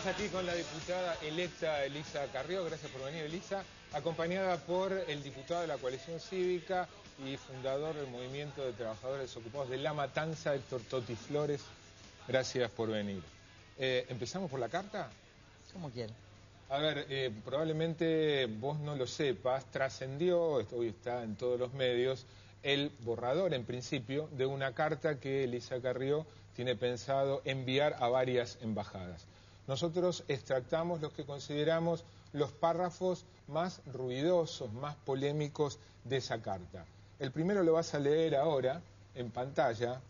Estamos aquí con la diputada electa Elisa Carrió, gracias por venir Elisa, acompañada por el diputado de la Coalición Cívica y fundador del Movimiento de Trabajadores Desocupados de La Matanza, Héctor Toti Flores. Gracias por venir. ¿Empezamos por la carta? Como quieran. A ver, probablemente vos no lo sepas, trascendió, hoy está en todos los medios, el borrador en principio de una carta que Elisa Carrió tiene pensado enviar a varias embajadas. Nosotros extractamos los que consideramos los párrafos más ruidosos, más polémicos de esa carta. El primero lo vas a leer ahora en pantalla.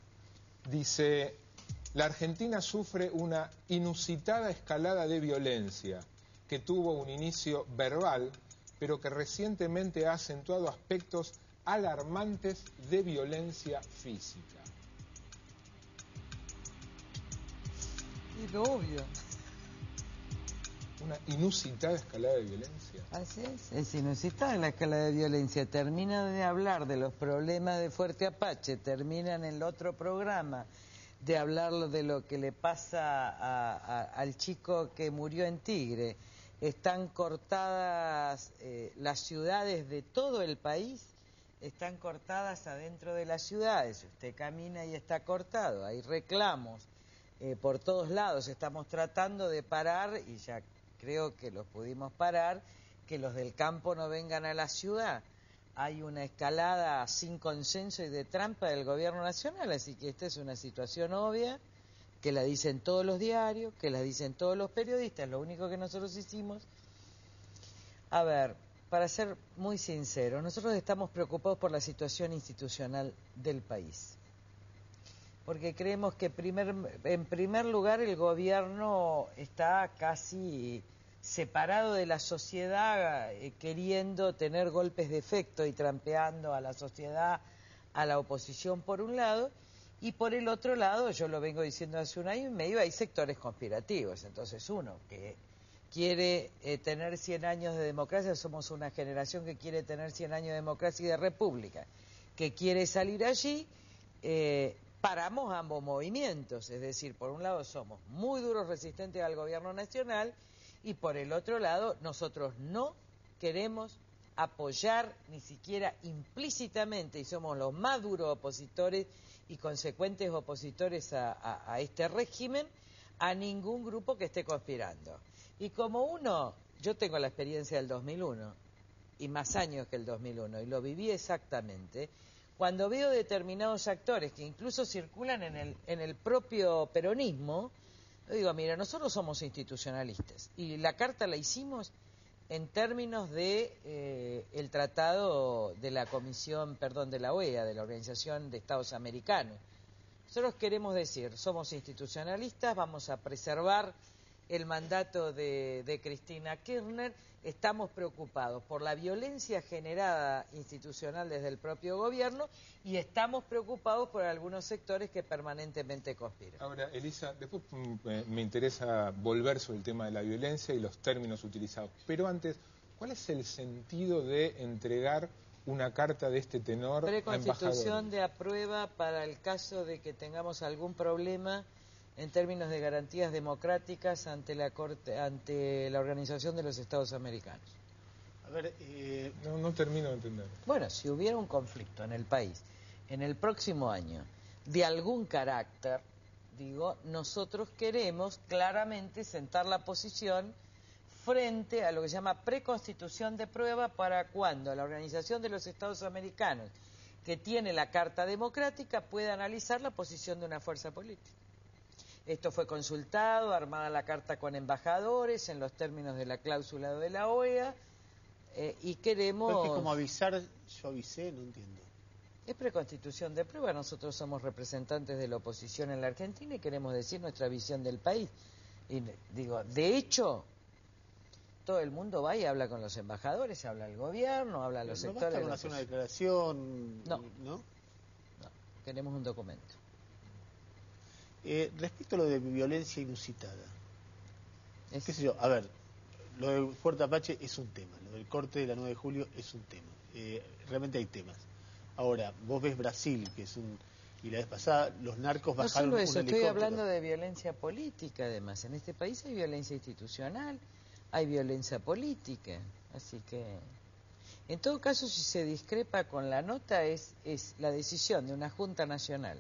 Dice: la Argentina sufre una inusitada escalada de violencia que tuvo un inicio verbal, pero que recientemente ha acentuado aspectos alarmantes de violencia física. Y lo obvio. Una inusitada escalada de violencia. Así es inusitada la escalada de violencia. Termina de hablar de los problemas de Fuerte Apache, termina en el otro programa de hablar de lo que le pasa al chico que murió en Tigre. Están cortadas las ciudades de todo el país, están cortadas adentro de las ciudades. Usted camina y está cortado, hay reclamos por todos lados. Estamos tratando de parar, y ya creo que los pudimos parar, que los del campo no vengan a la ciudad. Hay una escalada sin consenso y de trampa del gobierno nacional, así que esta es una situación obvia, que la dicen todos los diarios, que la dicen todos los periodistas. Lo único que nosotros hicimos, a ver, para ser muy sinceros, nosotros estamos preocupados por la situación institucional del país, porque creemos que en primer lugar el gobierno está casi separado de la sociedad, queriendo tener golpes de efecto y trampeando a la sociedad, a la oposición por un lado, y por el otro lado, yo lo vengo diciendo hace un año y medio, hay sectores conspirativos. Entonces uno que quiere tener 100 años de democracia, somos una generación que quiere tener 100 años de democracia y de república, que quiere salir allí, paramos ambos movimientos. Es decir, por un lado somos muy duros resistentes al gobierno nacional, y por el otro lado nosotros no queremos apoyar ni siquiera implícitamente, y somos los más duros opositores y consecuentes opositores a este régimen, a ningún grupo que esté conspirando. Y como yo tengo la experiencia del 2001 y más años que el 2001, y lo viví exactamente, cuando veo determinados actores que incluso circulan en el propio peronismo, yo digo, mira, nosotros somos institucionalistas y la carta la hicimos en términos de el tratado de la Comisión, de la OEA, de la Organización de Estados Americanos. Nosotros queremos decir, somos institucionalistas, vamos a preservar el mandato de Cristina Kirchner, estamos preocupados por la violencia generada institucional desde el propio gobierno y estamos preocupados por algunos sectores que permanentemente conspiran. Ahora, Elisa, después me interesa volver sobre el tema de la violencia y los términos utilizados, pero antes, ¿cuál es el sentido de entregar una carta de este tenor a embajadores? Preconstitución de aprueba para el caso de que tengamos algún problema en términos de garantías democráticas ante la Organización de los Estados Americanos. A ver, no termino de entender. Bueno, si hubiera un conflicto en el país en el próximo año de algún carácter, nosotros queremos claramente sentar la posición frente a lo que se llama preconstitución de prueba para cuando la Organización de los Estados Americanos, que tiene la Carta Democrática, pueda analizar la posición de una fuerza política. Esto fue consultado, armada la carta con embajadores en los términos de la cláusula de la OEA, y queremos... ¿Es como avisar? Yo avisé, no entiendo. Es preconstitución de prueba. Nosotros somos representantes de la oposición en la Argentina y queremos decir nuestra visión del país. Y de hecho, todo el mundo va y habla con los embajadores, habla el gobierno, habla a los sectores... ¿No basta con hacer una declaración? No. ¿No? No, queremos un documento. Respecto a lo de violencia inusitada, qué sé yo, a ver, lo de Fuerte Apache es un tema, lo del corte de la 9 de julio es un tema, realmente hay temas. Ahora, vos ves Brasil, que es y la vez pasada los narcos bajaron no solo eso, un estoy helicóptero. hablando de violencia política además. En este país hay violencia institucional, hay violencia política, así que... En todo caso, si se discrepa con la nota, es la decisión de una Junta Nacional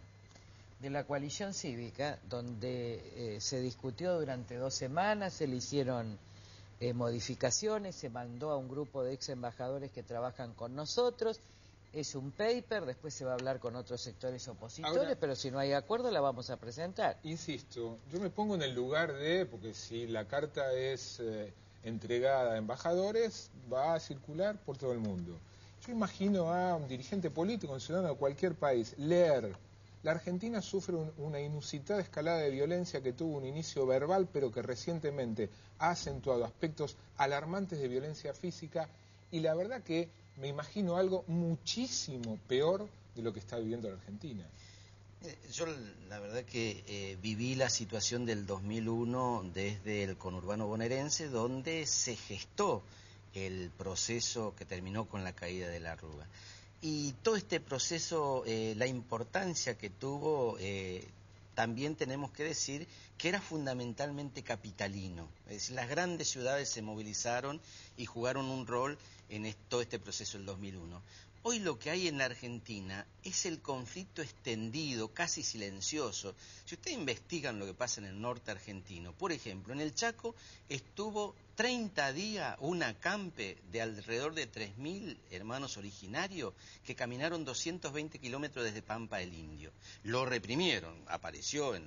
de la coalición cívica, donde se discutió durante 2 semanas, se le hicieron modificaciones, se mandó a un grupo de ex embajadores que trabajan con nosotros, es un paper, después se va a hablar con otros sectores opositores, ahora, pero si no hay acuerdo la vamos a presentar. Insisto, yo me pongo en el lugar de, porque si la carta es entregada a embajadores, va a circular por todo el mundo. Yo imagino a un dirigente político, un ciudadano de cualquier país, leer: la Argentina sufre una inusitada escalada de violencia que tuvo un inicio verbal, pero que recientemente ha acentuado aspectos alarmantes de violencia física, y la verdad que me imagino algo muchísimo peor de lo que está viviendo la Argentina. Yo la verdad que viví la situación del 2001 desde el conurbano bonaerense, donde se gestó el proceso que terminó con la caída de la Arruga. Y todo este proceso, la importancia que tuvo, también tenemos que decir que era fundamentalmente capitalino. Es decir, las grandes ciudades se movilizaron y jugaron un rol en todo este proceso del 2001. Hoy lo que hay en la Argentina es el conflicto extendido, casi silencioso. Si ustedes investigan lo que pasa en el norte argentino, por ejemplo, en el Chaco estuvo 30 días un acampe de alrededor de 3.000 hermanos originarios que caminaron 220 kilómetros desde Pampa del Indio. Lo reprimieron, apareció en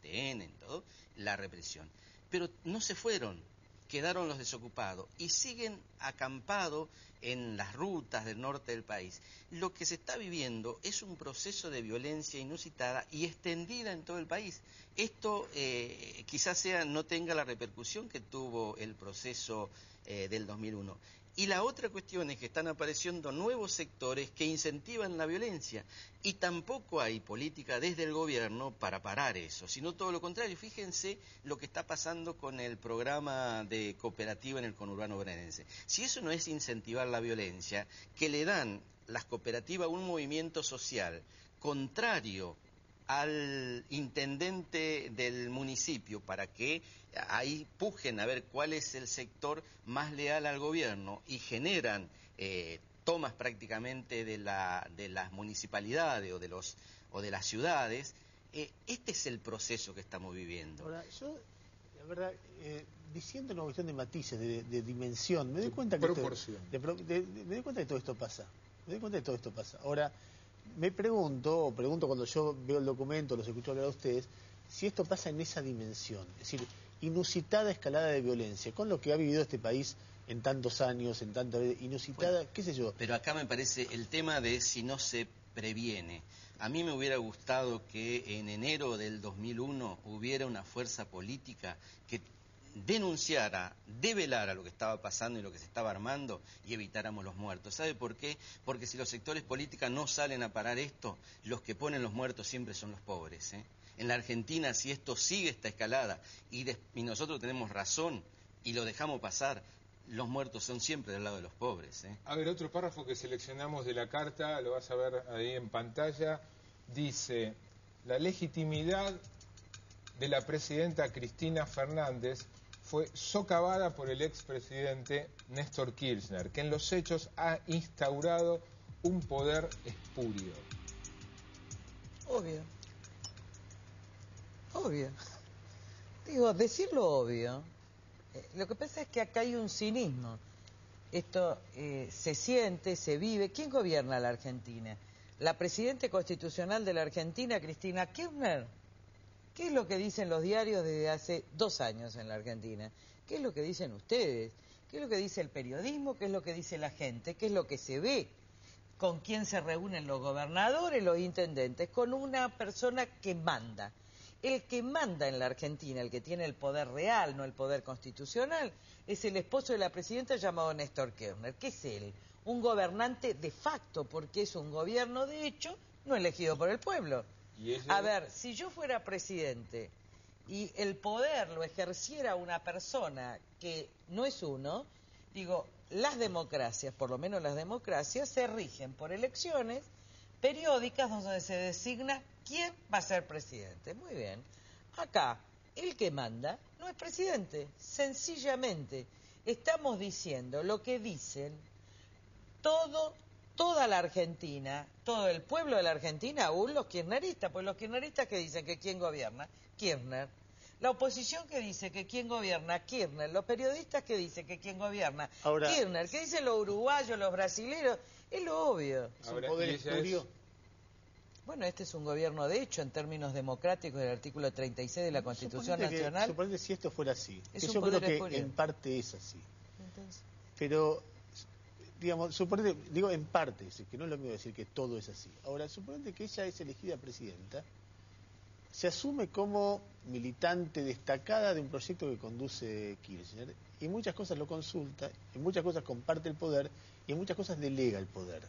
TN, en todo, la represión. Pero no se fueron, quedaron los desocupados y siguen acampados en las rutas del norte del país. Lo que se está viviendo es un proceso de violencia inusitada y extendida en todo el país. Esto quizás no tenga la repercusión que tuvo el proceso del 2001. Y la otra cuestión es que están apareciendo nuevos sectores que incentivan la violencia y tampoco hay política desde el gobierno para parar eso, sino todo lo contrario. Fíjense lo que está pasando con el programa de cooperativa en el conurbano bonaerense. Si eso no es incentivar la violencia, que le dan las cooperativas un movimiento social contrario al intendente del municipio para que ahí pujen a ver cuál es el sector más leal al gobierno y generan tomas prácticamente de las municipalidades o de las ciudades, este es el proceso que estamos viviendo. Ahora, yo, la verdad, diciendo una cuestión de matices, de dimensión, me doy cuenta que proporción. Me doy cuenta que todo esto pasa. Me doy cuenta que todo esto pasa. Ahora, me pregunto cuando yo veo el documento, los escucho hablar a ustedes, si esto pasa en esa dimensión, es decir, inusitada escalada de violencia, con lo que ha vivido este país en tantos años, en tanta inusitada, bueno, qué sé yo. Pero acá me parece el tema de si no se previene. A mí me hubiera gustado que en enero del 2001 hubiera una fuerza política que denunciara, develara lo que estaba pasando y lo que se estaba armando y evitáramos los muertos. ¿Sabe por qué? Porque si los sectores políticos no salen a parar esto, los que ponen los muertos siempre son los pobres, ¿eh? En la Argentina, si esto sigue esta escalada y nosotros tenemos razón y lo dejamos pasar, los muertos son siempre del lado de los pobres, ¿eh? A ver, otro párrafo que seleccionamos de la carta, lo vas a ver ahí en pantalla, dice: la legitimidad de la presidenta Cristina Fernández fue socavada por el expresidente Néstor Kirchner, que en los hechos ha instaurado un poder espurio. Obvio. Obvio. Digo, decirlo obvio. Lo que pasa es que acá hay un cinismo. Esto se siente, se vive. ¿Quién gobierna la Argentina? La presidenta constitucional de la Argentina, Cristina Kirchner. ¿Qué es lo que dicen los diarios desde hace 2 años en la Argentina? ¿Qué es lo que dicen ustedes? ¿Qué es lo que dice el periodismo? ¿Qué es lo que dice la gente? ¿Qué es lo que se ve? ¿Con quién se reúnen los gobernadores, los intendentes? Con una persona que manda. El que manda en la Argentina, el que tiene el poder real, no el poder constitucional, es el esposo de la presidenta llamado Néstor Kirchner. ¿Qué es él? Un gobernante de facto, porque es un gobierno de hecho no elegido por el pueblo. A ver, si yo fuera presidente y el poder lo ejerciera una persona que no es uno, digo, las democracias, por lo menos las democracias, se rigen por elecciones periódicas donde se designa quién va a ser presidente. Muy bien. Acá, el que manda no es presidente, sencillamente. Estamos diciendo lo que dicen toda la Argentina, todo el pueblo de la Argentina, aún los kirchneristas, pues los kirchneristas que dicen que quién gobierna, Kirchner. La oposición que dice que quién gobierna, Kirchner. Los periodistas que dicen que quién gobierna, Ahora, Kirchner. ¿Qué dicen los uruguayos, los brasileños? Es lo obvio. ¿es un poder espurio? Bueno, este es un gobierno de hecho en términos democráticos del artículo 36 de la Constitución Nacional. Suponete si esto fuera así. Es Que un yo creo poder que espurio. en parte es así. Entonces, Pero, digamos, suponete, digo en parte, es decir, que no es lo mismo decir que todo es así. Ahora, suponete que ella es elegida presidenta, se asume como militante destacada de un proyecto que conduce Kirchner, y muchas cosas lo consulta, en muchas cosas comparte el poder, y en muchas cosas delega el poder.